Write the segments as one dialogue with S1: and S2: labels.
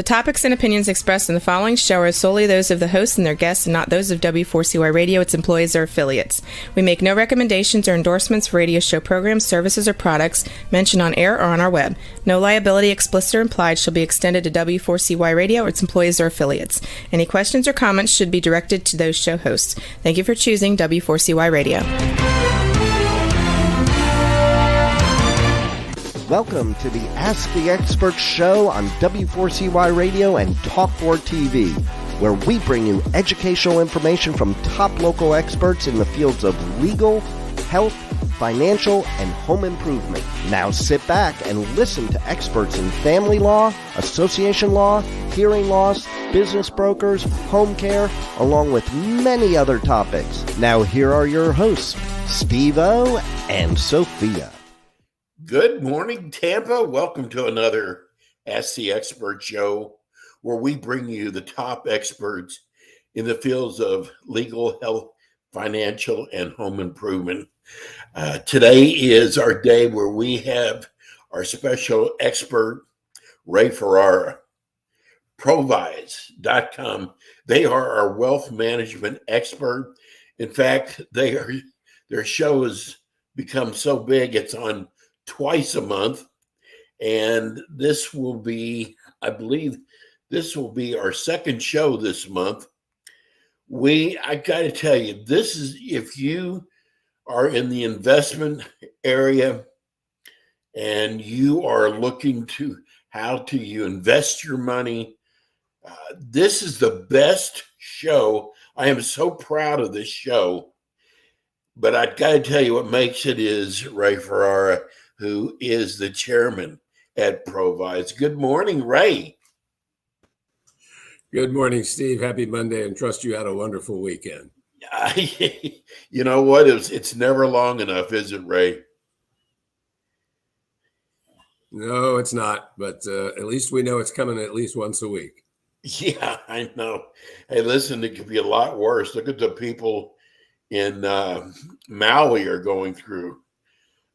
S1: topics and opinions expressed in the following show are solely those of the hosts and their guests and not those of W4CY Radio, its employees, or affiliates. We make no recommendations or endorsements for radio show programs, services, or products mentioned on air or on our web. No liability, explicit or implied, shall be extended to W4CY Radio or its employees or affiliates. Any questions or comments should be directed to those show hosts. Thank you for choosing W4CY Radio.
S2: Welcome to the Ask the Expert show on W4CY Radio and Talk4 TV, where we bring you educational information from top local experts in the fields of legal, health, financial, and home improvement. Now sit back and listen to experts in family law, association law, hearing loss, business brokers, home care, along with many other topics. Now here are your hosts, Steve-O and Sophia.
S3: Good morning, Tampa. Welcome to another Ask the Expert show where we bring you the top experts in the fields of legal, health, financial, and home improvement. Today is our day where we have our special expert, Ray Ferrara. Provise.com. They are our wealth management expert. In fact, their show has become so big, it's on twice a month. And this will be, I believe, this will be our second show this month. I got to tell you, this is, if you are in the investment area and you are looking to how to you invest your money, this is the best show. I am so proud of this show. But I got to tell you, what makes it is Ray Ferrara, who is the chairman at Provise. Good morning, Ray.
S4: Good morning, Steve. Happy Monday, and trust you had a wonderful weekend.
S3: You know what? It's never long enough, is it, Ray?
S4: No, it's not. But at least we know it's coming at least once a week.
S3: Yeah, I know. Hey, listen, it could be a lot worse. Look at the people in Maui are going through.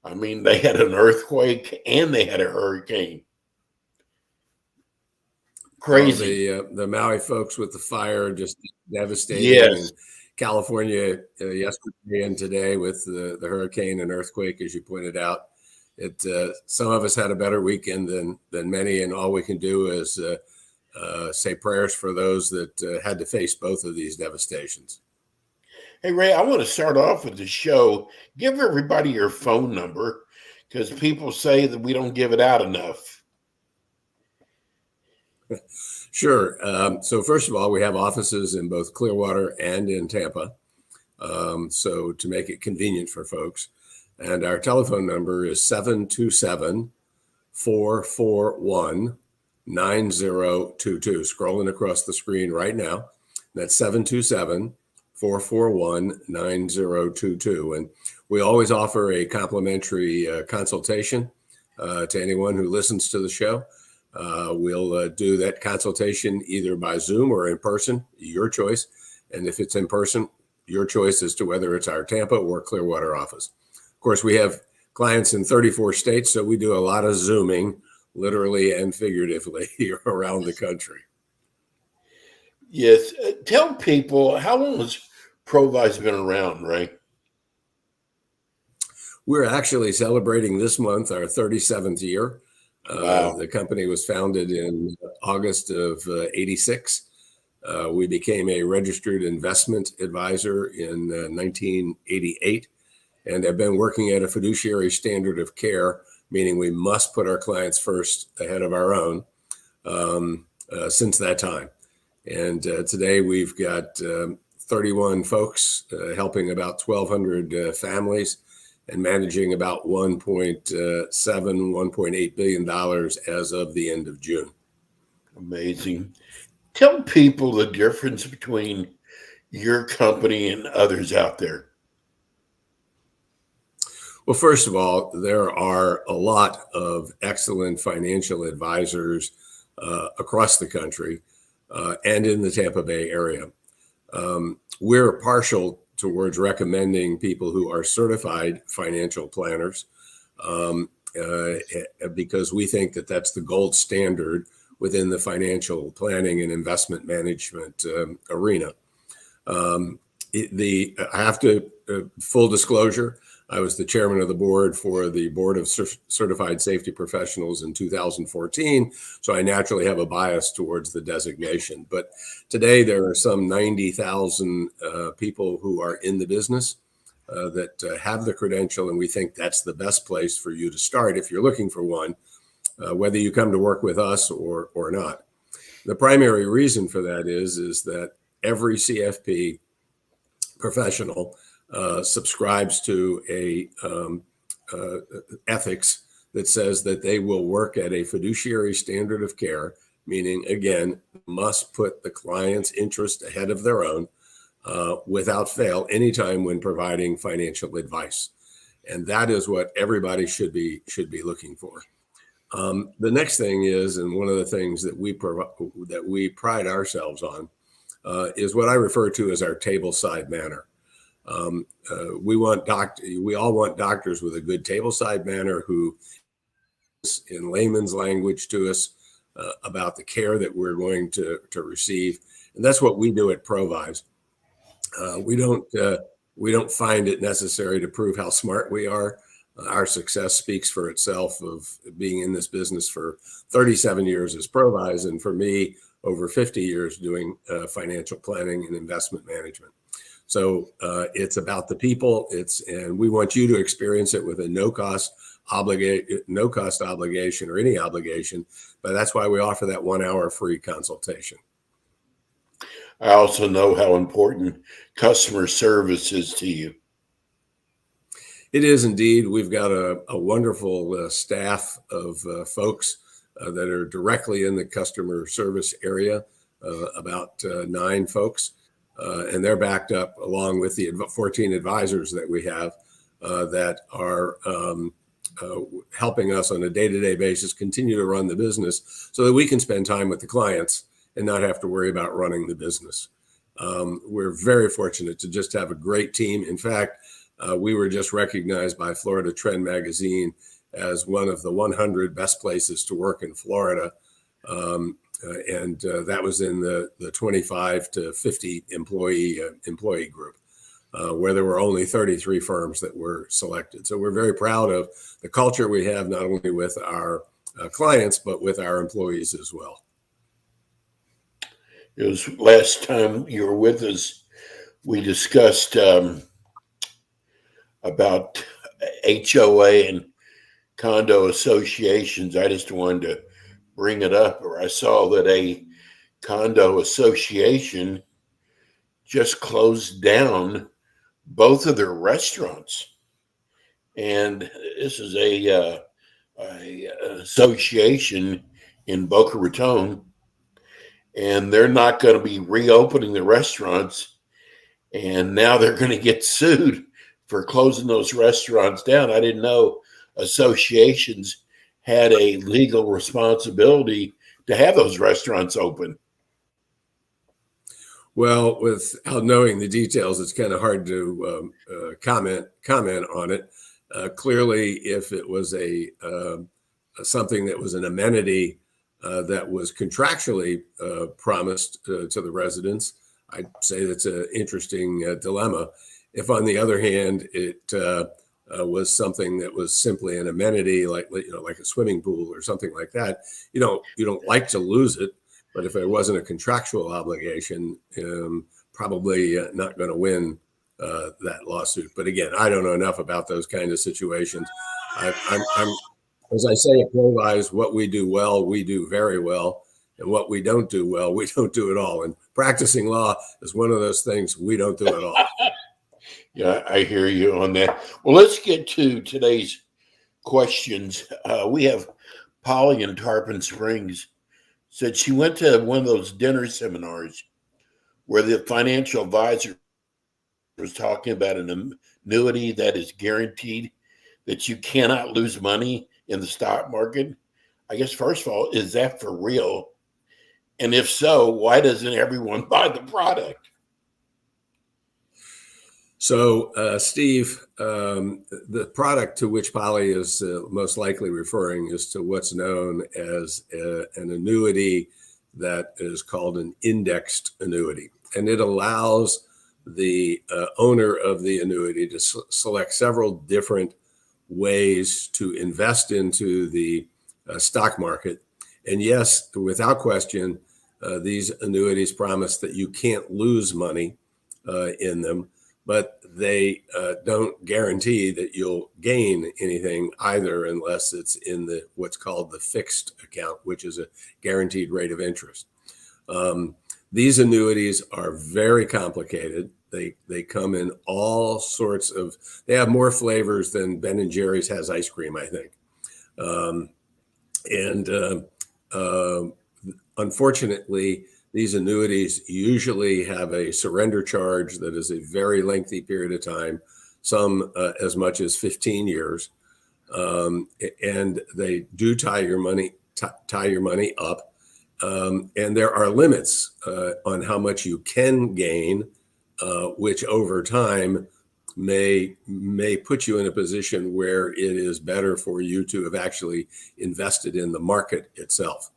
S3: I mean, they had an earthquake and they had a hurricane. Crazy.
S4: Well, the Maui folks with the fire just devastating.
S3: Yes.
S4: In California yesterday and today with the hurricane and earthquake, as you pointed out. Some of us had a better weekend than many, and all we can do is say prayers for those that had to face both of these devastations.
S3: Hey, Ray, I want to start off with the show. Give everybody your phone number because people say that we don't give it out enough.
S4: Sure. So first of all, we have offices in both Clearwater and in Tampa. So to make it convenient for folks. And our telephone number is 727-441-9022. Scrolling across the screen right now. That's 727-441-9022. And we always offer a complimentary consultation to anyone who listens to the show. We'll do that consultation either by Zoom or in person, your choice. And if it's in person, your choice as to whether it's our Tampa or Clearwater office. Of course, we have clients in 34 states, so we do a lot of Zooming, literally and figuratively, around the country.
S3: Yes. Tell people, how long has Provise been around, right?
S4: We're actually celebrating this month our 37th year.
S3: Wow.
S4: The company was founded in August of 86. We became a registered investment advisor in 1988 and have been working at a fiduciary standard of care, meaning we must put our clients first ahead of our own since that time. And today we've got 31 folks helping about 1,200 families and managing about $1.8 billion as of the end of June.
S3: Amazing. Tell people the difference between your company and others out there.
S4: Well, first of all, there are a lot of excellent financial advisors across the country and in the Tampa Bay area. We're partial towards recommending people who are certified financial planners because we think that that's the gold standard within the financial planning and investment management arena. I have to, full disclosure, I was the chairman of the board for the Board of Certified Safety Professionals in 2014, so I naturally have a bias towards the designation. But today there are some 90,000 people who are in the business that have the credential, and we think that's the best place for you to start if you're looking for one, whether you come to work with us or not. The primary reason for that is that every CFP professional subscribes to a ethics that says that they will work at a fiduciary standard of care, meaning, again, must put the client's interest ahead of their own without fail anytime when providing financial advice. And that is what everybody should be looking for. The next thing is, and one of the things that we pride ourselves on is what I refer to as our tableside manner. We all want doctors with a good tableside manner who, in layman's language, to us about the care that we're going to receive, and that's what we do at Provise. We don't find it necessary to prove how smart we are. Our success speaks for itself of being in this business for 37 years as Provise, and for me, over 50 years doing financial planning and investment management. So it's about the people. And we want you to experience it with a no cost obligation or any obligation. But that's why we offer that 1 hour free consultation.
S3: I also know how important customer service is to you.
S4: It is indeed. We've got a wonderful staff of folks that are directly in the customer service area, about 9 folks. And they're backed up along with the 14 advisors that we have that are helping us on a day-to-day basis continue to run the business so that we can spend time with the clients and not have to worry about running the business. We're very fortunate to just have a great team. In fact, we were just recognized by Florida Trend Magazine as one of the 100 best places to work in Florida. And that was in the 25 to 50 employee group, where there were only 33 firms that were selected. So we're very proud of the culture we have, not only with our clients, but with our employees as well.
S3: It was last time you were with us, we discussed about HOA and condo associations. I just wanted to bring it up, or I saw that a condo association just closed down both of their restaurants. And this is a association in Boca Raton, and they're not going to be reopening the restaurants. And now they're going to get sued for closing those restaurants down. I didn't know associations had a legal responsibility to have those restaurants open.
S4: Well, without knowing the details, it's kind of hard to comment on it. Clearly, if it was something that was an amenity that was contractually promised to the residents, I'd say that's an interesting dilemma. If, on the other hand, it was something that was simply an amenity, like a swimming pool or something like that, you don't like to lose it. But if it wasn't a contractual obligation, probably not going to win that lawsuit. But again, I don't know enough about those kind of situations. I'm as I say at Provise, what we do well, we do very well. And what we don't do well, we don't do at all. And practicing law is one of those things we don't do at all.
S3: Yeah, I hear you on that. Well, let's get to today's questions. We have Polly in Tarpon Springs. Said she went to one of those dinner seminars where the financial advisor was talking about an annuity that is guaranteed, that you cannot lose money in the stock market. I guess, first of all, is that for real? And if so, why doesn't everyone buy the product?
S4: So, Steve, the product to which Polly is most likely referring is to what's known as an annuity that is called an indexed annuity. And it allows the owner of the annuity to select several different ways to invest into the stock market. And yes, without question, these annuities promise that you can't lose money in them, but they don't guarantee that you'll gain anything either, unless it's in the what's called the fixed account, which is a guaranteed rate of interest. These annuities are very complicated. They come in all sorts of. They have more flavors than Ben and Jerry's has ice cream, I think. Unfortunately, these annuities usually have a surrender charge that is a very lengthy period of time, some as much as 15 years. And they do tie your money up. And there are limits on how much you can gain, which over time may put you in a position where it is better for you to have actually invested in the market itself.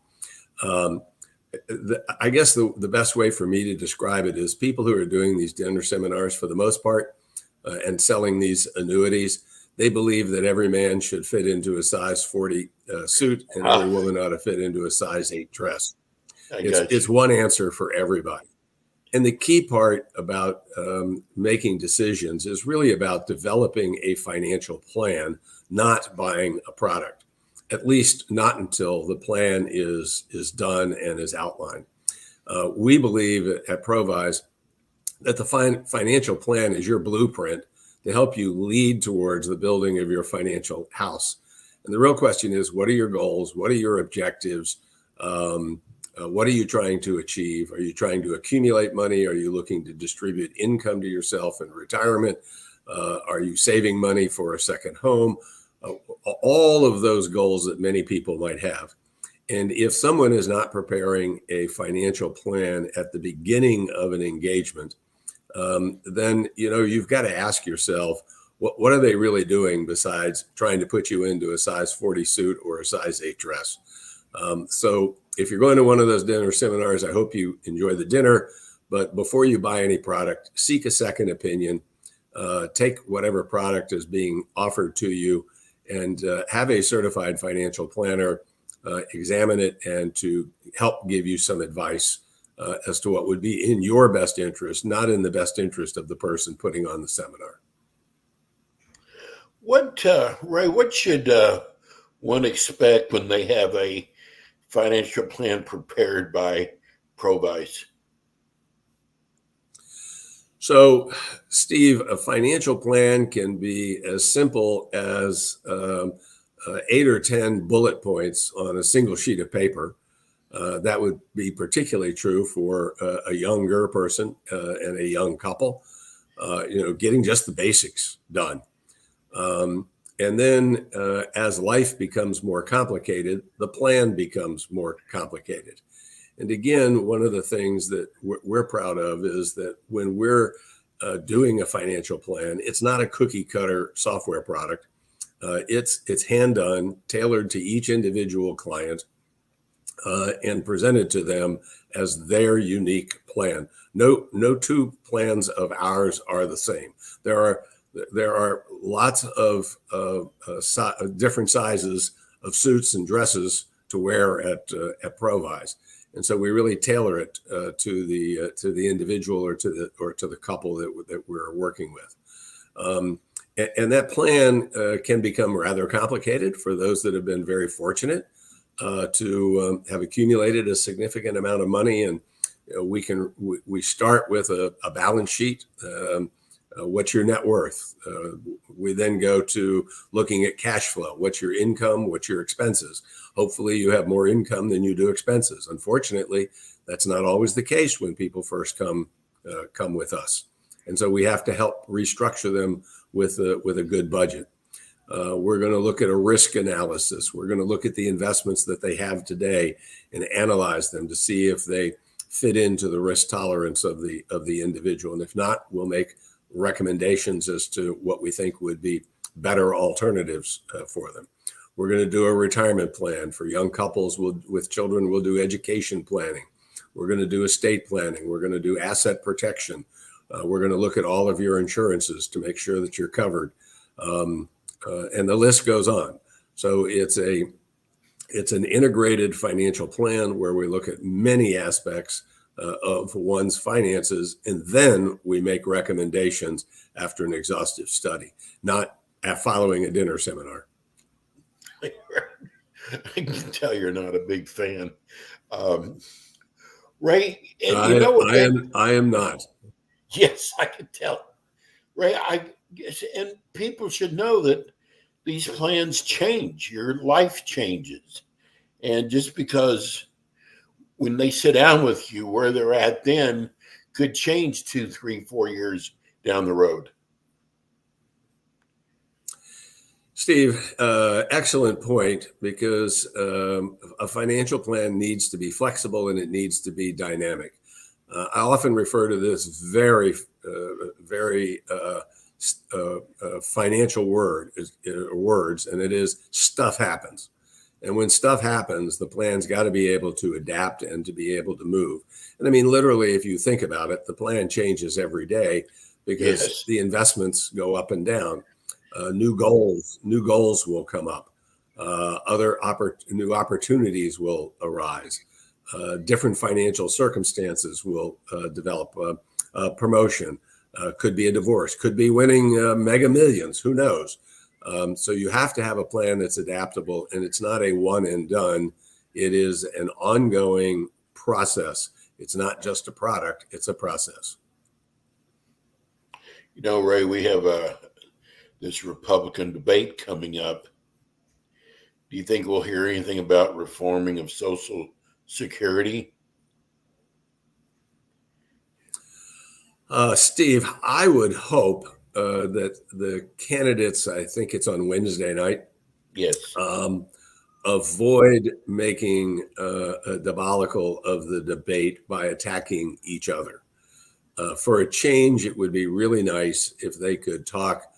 S4: I guess the best way for me to describe it is people who are doing these dinner seminars for the most part and selling these annuities, they believe that every man should fit into a size 40 suit and every woman ought to fit into a size 8 dress. It's one answer for everybody. And the key part about making decisions is really about developing a financial plan, not buying a product. At least not until the plan is done and is outlined. We believe at Provise that the financial plan is your blueprint to help you lead towards the building of your financial house. And the real question is, what are your goals? What are your objectives? What are you trying to achieve? Are you trying to accumulate money? Are you looking to distribute income to yourself in retirement? Are you saving money for a second home? All of those goals that many people might have. And if someone is not preparing a financial plan at the beginning of an engagement, then you've got to ask yourself, what are they really doing besides trying to put you into a size 40 suit or a size 8 dress? So if you're going to one of those dinner seminars, I hope you enjoy the dinner. But before you buy any product, seek a second opinion. Take whatever product is being offered to you and have a certified financial planner examine it and to help give you some advice as to what would be in your best interest, not in the best interest of the person putting on the seminar.
S3: Ray, what should one expect when they have a financial plan prepared by Provise?
S4: So, Steve, a financial plan can be as simple as 8 or 10 bullet points on a single sheet of paper. That would be particularly true for a younger person and a young couple, getting just the basics done. And then as life becomes more complicated, the plan becomes more complicated. And again, one of the things that we're proud of is that when we're doing a financial plan, it's not a cookie cutter software product. It's hand done, tailored to each individual client, and presented to them as their unique plan. No two plans of ours are the same. There are lots of different sizes of suits and dresses to wear at Provise. And so we really tailor it to the individual or to the couple that we're working with, and that plan can become rather complicated for those that have been very fortunate to have accumulated a significant amount of money. And we start with a balance sheet. What's your net worth? We then go to looking at cash flow. What's your income? What's your expenses? Hopefully you have more income than you do expenses. Unfortunately, that's not always the case when people first come with us. And so we have to help restructure them with a good budget. We're going to look at a risk analysis. We're going to look at the investments that they have today and analyze them to see if they fit into the risk tolerance of the individual. And if not, we'll make recommendations as to what we think would be better alternatives for them. We're going to do a retirement plan for young couples with children. We'll do education planning. We're going to do estate planning. We're going to do asset protection. We're going to look at all of your insurances to make sure that you're covered. And the list goes on. So it's an integrated financial plan where we look at many aspects of one's finances, and then we make recommendations after an exhaustive study, not following a dinner seminar.
S3: I can tell you're not a big fan. Ray, and you know what?
S4: I am not.
S3: Yes, I can tell. Ray, I guess, and people should know that these plans change. Your life changes. And just because when they sit down with you, where they're at then could change 2, 3, 4 years down the road.
S4: Steve, excellent point, because a financial plan needs to be flexible and it needs to be dynamic. I often refer to this very financial words, and it is stuff happens. And when stuff happens, the plan's got to be able to adapt and to be able to move. And I mean, literally, if you think about it, the plan changes every day because the investments go up and down. New goals will come up. New opportunities will arise. Different financial circumstances will develop. Promotion, could be a divorce, could be winning mega millions. Who knows? So you have to have a plan that's adaptable, and it's not a one and done. It is an ongoing process. It's not just a product, it's a process.
S3: You know, Ray, we have this Republican debate coming up. Do you think we'll hear anything about reforming of Social Security?
S4: Steve, I would hope that the candidates, I think it's on Wednesday night,
S3: yes,
S4: avoid making a debacle of the debate by attacking each other. For a change, it would be really nice if they could talk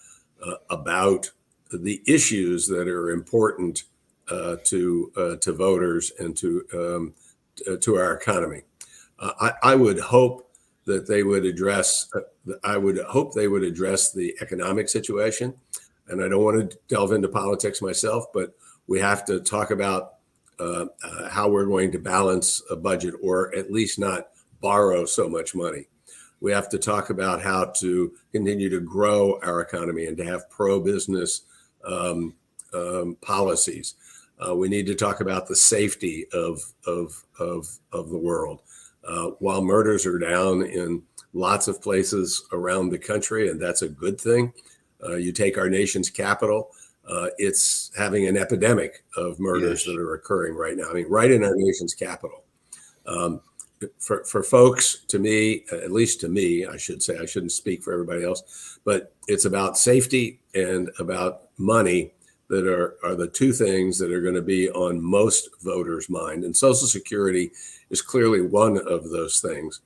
S4: about the issues that are important to voters and to our economy. I would hope that they would address. I would hope they would address the economic situation. And I don't want to delve into politics myself, but we have to talk about how we're going to balance a budget, or at least not borrow so much money. We have to talk about how to continue to grow our economy and to have pro-business policies. We need to talk about the safety of the world. While murders are down in lots of places around the country, and that's a good thing. You take our nation's capital, it's having an epidemic of murders that are occurring right now. I mean, right in our nation's capital. For folks, to me, at least to me, I should say, I shouldn't speak for everybody else, but it's about safety and about money that are the two things that are going to be on most voters' mind. And Social Security is clearly one of those things.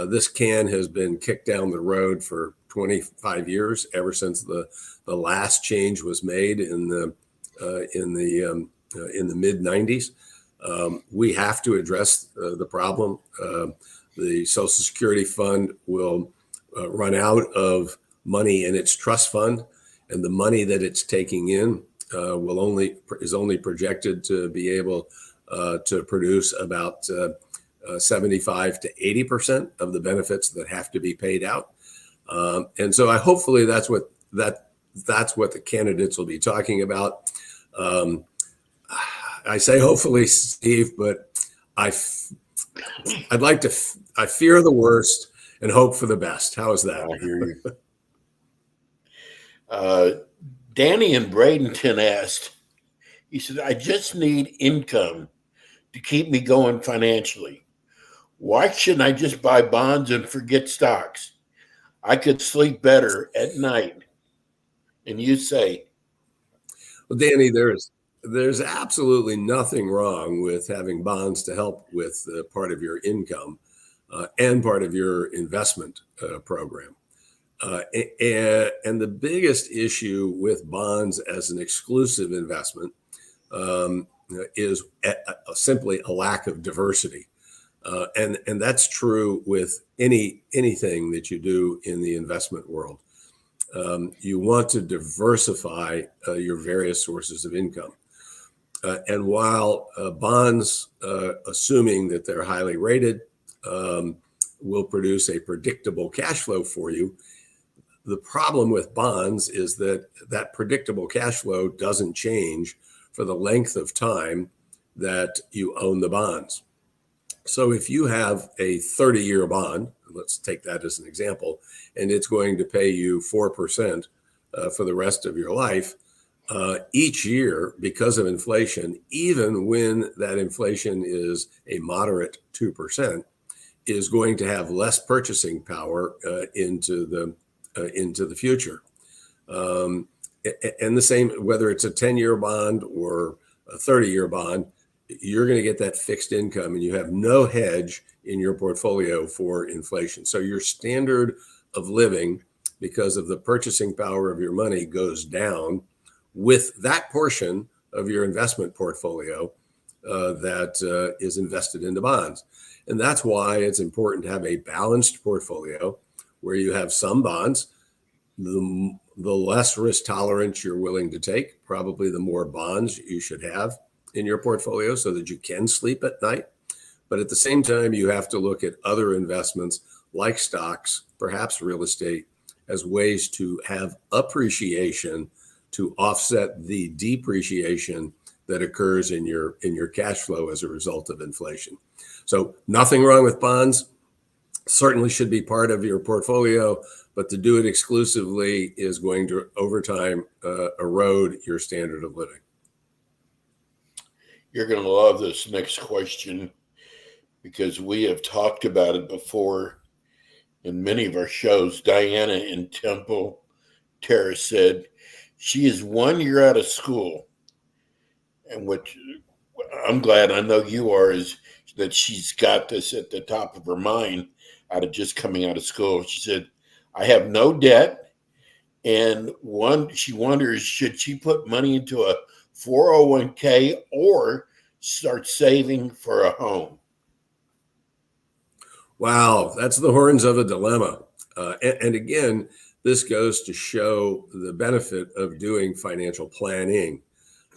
S4: This can has been kicked down the road for 25 years, ever since the last change was made in the mid 90s. We have to address the problem. The Social Security fund will run out of money in its trust fund, and the money that it's taking in is only projected to be able to produce about 75 to 80% of the benefits that have to be paid out. And so hopefully that's what the candidates will be talking about. I say hopefully, Steve, but I fear the worst and hope for the best. How is that?
S3: I hear you. Danny in Bradenton asked, he said, I just need income to keep me going financially. Why shouldn't I just buy bonds and forget stocks? I could sleep better at night. And you say?
S4: Well, Danny, there's absolutely nothing wrong with having bonds to help with part of your income and part of your investment program. And the biggest issue with bonds as an exclusive investment is simply a lack of diversity. And that's true with anything that you do in the investment world. You want to diversify your various sources of income. And while bonds, assuming that they're highly rated, will produce a predictable cash flow for you, the problem with bonds is that that predictable cash flow doesn't change for the length of time that you own the bonds. So if you have a 30-year bond, let's take that as an example, and it's going to pay you 4% for the rest of your life, each year, because of inflation, even when that inflation is a moderate 2%, is going to have less purchasing power into the future. And the same, whether it's a 10-year bond or a 30-year bond, you're going to get that fixed income, and you have no hedge in your portfolio for inflation. So your standard of living, because of the purchasing power of your money, goes down with that portion of your investment portfolio that is invested into bonds. And that's why it's important to have a balanced portfolio where you have some bonds. The less risk tolerance you're willing to take, probably the more bonds you should have in your portfolio so that you can sleep at night. But at the same time, you have to look at other investments like stocks, perhaps real estate, as ways to have appreciation to offset the depreciation that occurs in your cash flow as a result of inflation. So nothing wrong with bonds. Certainly should be part of your portfolio, but to do it exclusively is going to, over time, erode your standard of living.
S3: You're going to love this next question because we have talked about it before in many of our shows. Diana in Temple Terrace said she is 1 year out of school, and what I'm glad I know you are is that she's got this at the top of her mind out of just coming out of school. She said, I have no debt, and she wonders, should she put money into a 401k or start saving for a home?
S4: Wow, that's the horns of a dilemma. And again, this goes to show the benefit of doing financial planning.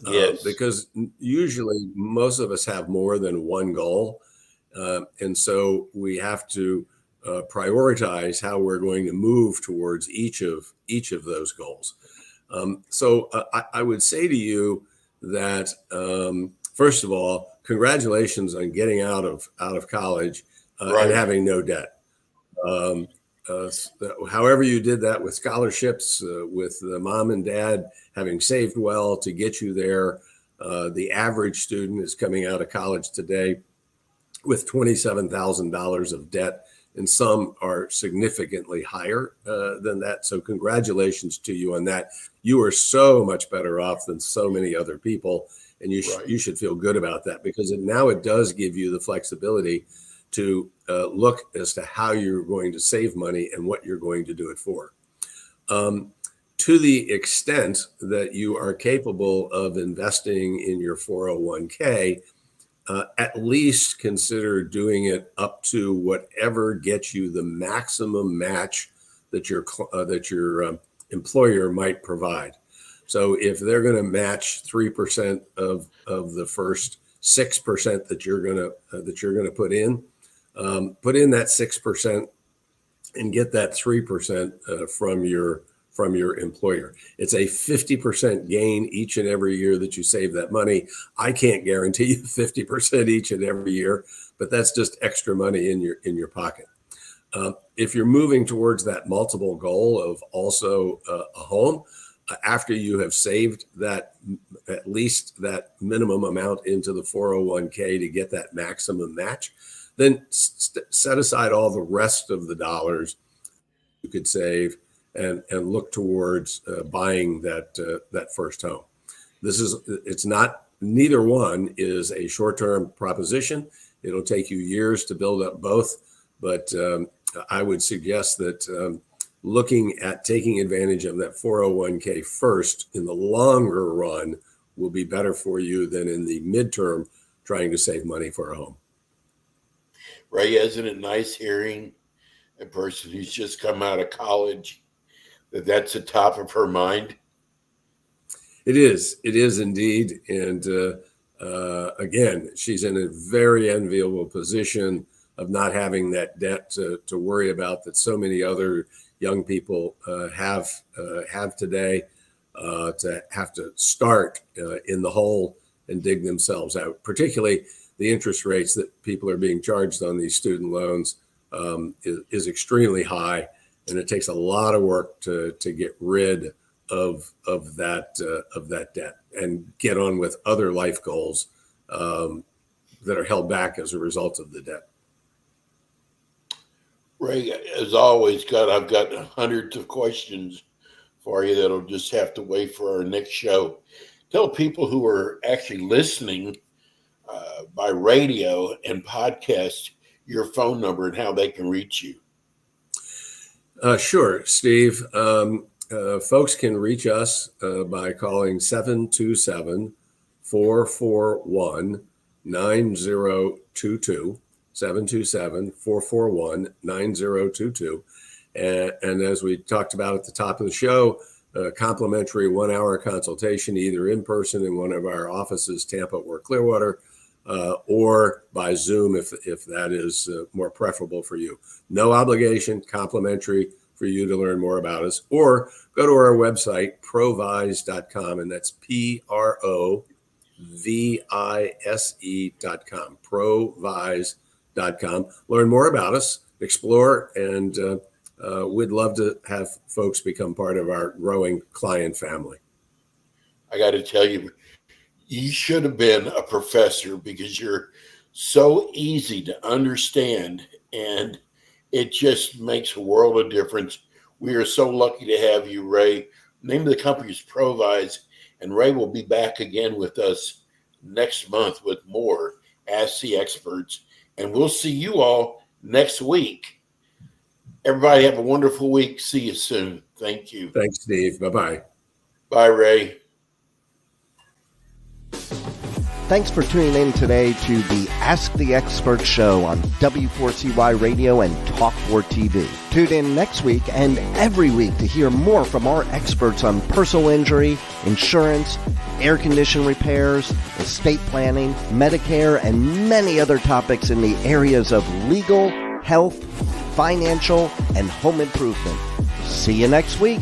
S3: Yes.
S4: Because usually most of us have more than one goal. And so we have to prioritize how we're going to move towards each of those goals. So I would say to you that, first of all, congratulations on getting out of college
S3: Right.
S4: and having no debt. However you did that with scholarships, with the mom and dad having saved well to get you there. The average student is coming out of college today with $27,000 of debt, and some are significantly higher than that. So congratulations to you on that. You are so much better off than so many other people, and you should feel good about that, because now it does give you the flexibility to look as to how you're going to save money and what you're going to do it for. To the extent that you are capable of investing in your 401k, at least consider doing it up to whatever gets you the maximum match that your employer might provide. So if they're going to match 3% of the first 6% that you're going to put in that 6% and get that 3% from your employer. It's a 50% gain each and every year that you save that money. I can't guarantee you 50% each and every year, but that's just extra money in your pocket. If you're moving towards that multiple goal of also a home, after you have saved that, at least that minimum amount into the 401k to get that maximum match, then set aside all the rest of the dollars you could save and look towards buying that first home. Neither one is a short-term proposition. It'll take you years to build up both, but I would suggest that looking at taking advantage of that 401k first in the longer run will be better for you than in the midterm trying to save money for a home.
S3: Ray, isn't it nice hearing a person who's just come out of college that's the top of her mind?
S4: It is indeed. And again, she's in a very enviable position of not having that debt to worry about that so many other young people have today, to have to start in the hole and dig themselves out. Particularly the interest rates that people are being charged on these student loans is extremely high, and it takes a lot of work to get rid of that debt and get on with other life goals that are held back as a result of the debt.
S3: Ray, as always, I've got hundreds of questions for you that'll just have to wait for our next show. Tell people who are actually listening by radio and podcast your phone number and how they can reach you.
S4: Sure, Steve. Folks can reach us by calling 727-441-9022. 727-441-9022. And as we talked about at the top of the show, a complimentary 1-hour consultation, either in person in one of our offices, Tampa or Clearwater, or by Zoom if that is more preferable for you. No obligation, complimentary for you to learn more about us, or go to our website, provise.com, and that's provise.com, provise.com. Learn more about us, explore, and we'd love to have folks become part of our growing client family.
S3: I got to tell you, you should have been a professor because you're so easy to understand, and it just makes a world of difference. We are so lucky to have you, Ray. The name of the company is Provise, and Ray will be back again with us next month with more Ask the Experts, and we'll see you all next week. Everybody have a wonderful week. See you soon. Thank you.
S4: Thanks, Steve. Bye-bye.
S3: Bye, Ray.
S2: Thanks for tuning in today to the Ask the Expert show on W4CY Radio and Talk4 TV. Tune in next week and every week to hear more from our experts on personal injury, insurance, air condition repairs, estate planning, Medicare, and many other topics in the areas of legal, health, financial, and home improvement. See you next week.